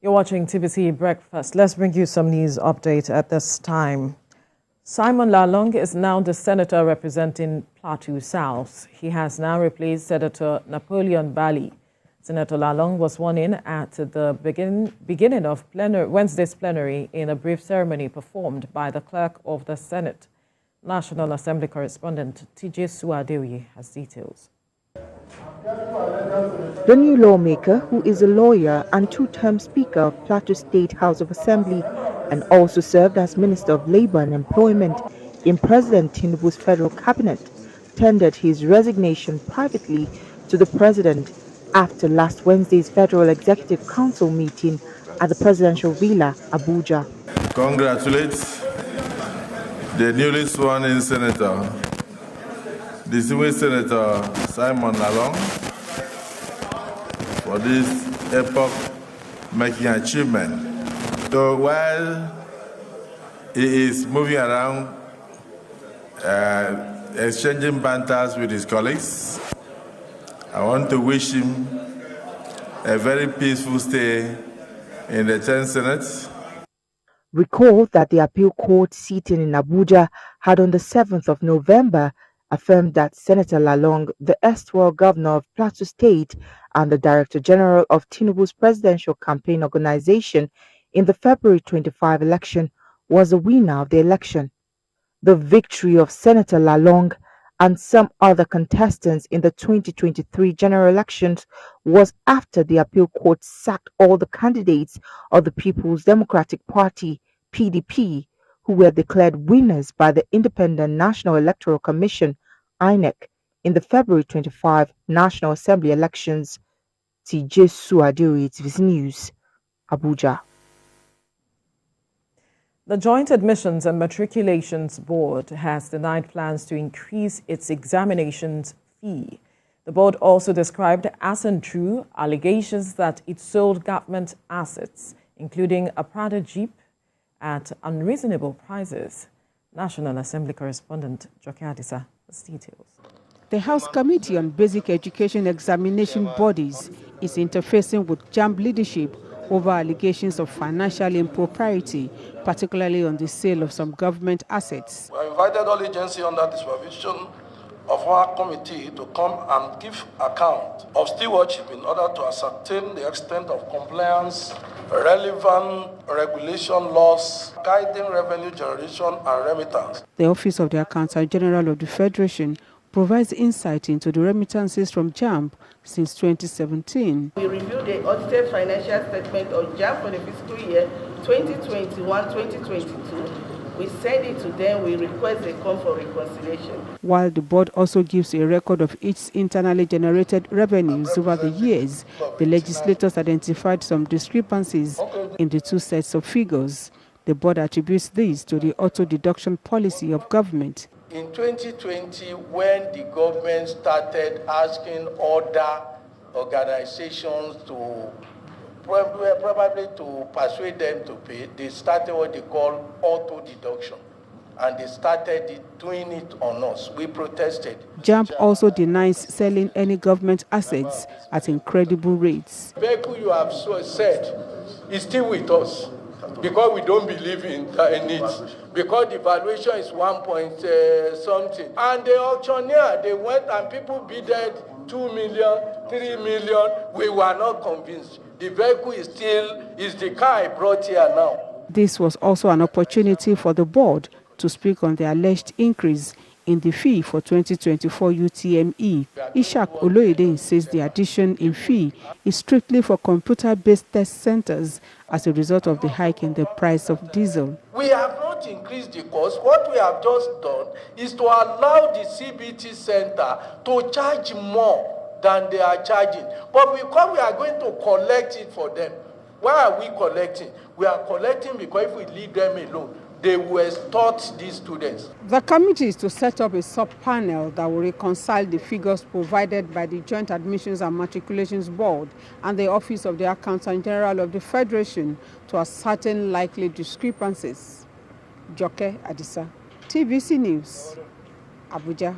You're watching TVC Breakfast. Let's bring you some news update at this time. Simon Lalong is now the senator representing Plateau South. He has now replaced Senator Napoleon Bali. Senator Lalong was sworn in at the beginning of Wednesday's plenary in a brief ceremony performed by the clerk of the Senate. National Assembly correspondent TVC News has details. The new lawmaker, who is a lawyer and two-term Speaker of Plateau State House of Assembly and also served as Minister of Labour and Employment in President Tinubu's federal cabinet, tendered his resignation privately to the President after last Wednesday's Federal Executive Council meeting at the Presidential Villa, Abuja. Congratulate the newly sworn-in Senator, distinguished Senator Simon Lalong, for this epoch-making achievement. So while he is moving around, exchanging banters with his colleagues, I want to wish him a very peaceful stay in the 10th Senate. Recall that the appeal court sitting in Abuja had on the 7th of November affirmed that Senator Lalong, the erstwhile governor of Plateau State and the Director General of Tinubu's presidential campaign organization in the February 25 election, was the winner of the election. The victory of Senator Lalong and some other contestants in the 2023 general elections was after the appeal court sacked all the candidates of the People's Democratic Party, PDP, who were declared winners by the Independent National Electoral Commission, INEC, in the February 25 National Assembly elections. TVC News, Abuja. The Joint Admissions and Matriculations Board has denied plans to increase its examinations fee. The board also described as untrue allegations that it sold government assets, including a Prado Jeep, at unreasonable prices. National Assembly correspondent Joke Adisa has details. The House Committee on Basic Education Examination Bodies is interfacing with JAMB leadership over allegations of financial impropriety, particularly on the sale of some government assets. We have invited all agencies under the supervision of our committee to come and give account of stewardship in order to ascertain the extent of compliance, relevant regulation laws, guiding revenue generation and remittance. The Office of the Accountant General of the Federation provides insight into the remittances from JAMB since 2017. We reviewed the audited financial statement of JAMB for the fiscal year 2021-2022. We send it to them. We request they come for reconciliation. While the board also gives a record of its internally generated revenues over the years, the legislators identified some discrepancies in the two sets of figures. The board attributes this to the auto-deduction policy of government. In 2020, when the government started asking other organizations to probably to persuade them to pay, they started what they call auto deduction, and they started doing it on us. We protested. JAMB also denies selling any government assets at incredible rates. The vehicle you have said is still with us because we don't believe in it, because the valuation is 1 point something, and the auctioneer, they went and people bidded 2 million, 3 million. We were not convinced. The vehicle is the car I brought here now. This was also an opportunity for the board to speak on the alleged increase in the fee for 2024 UTME. Ishak Oloyede says the addition in fee is strictly for computer-based test centers as a result of the hike in the price of diesel. We have not increased the cost. What we have just done is to allow the CBT center to charge more than they are charging. But because we are going to collect it for them. Why are we collecting? We are collecting because if we leave them alone, they will extort these students. The committee is to set up a sub-panel that will reconcile the figures provided by the Joint Admissions and Matriculations Board and the Office of the Accountant General of the Federation to ascertain likely discrepancies. Joke Adisa, TVC News, Abuja.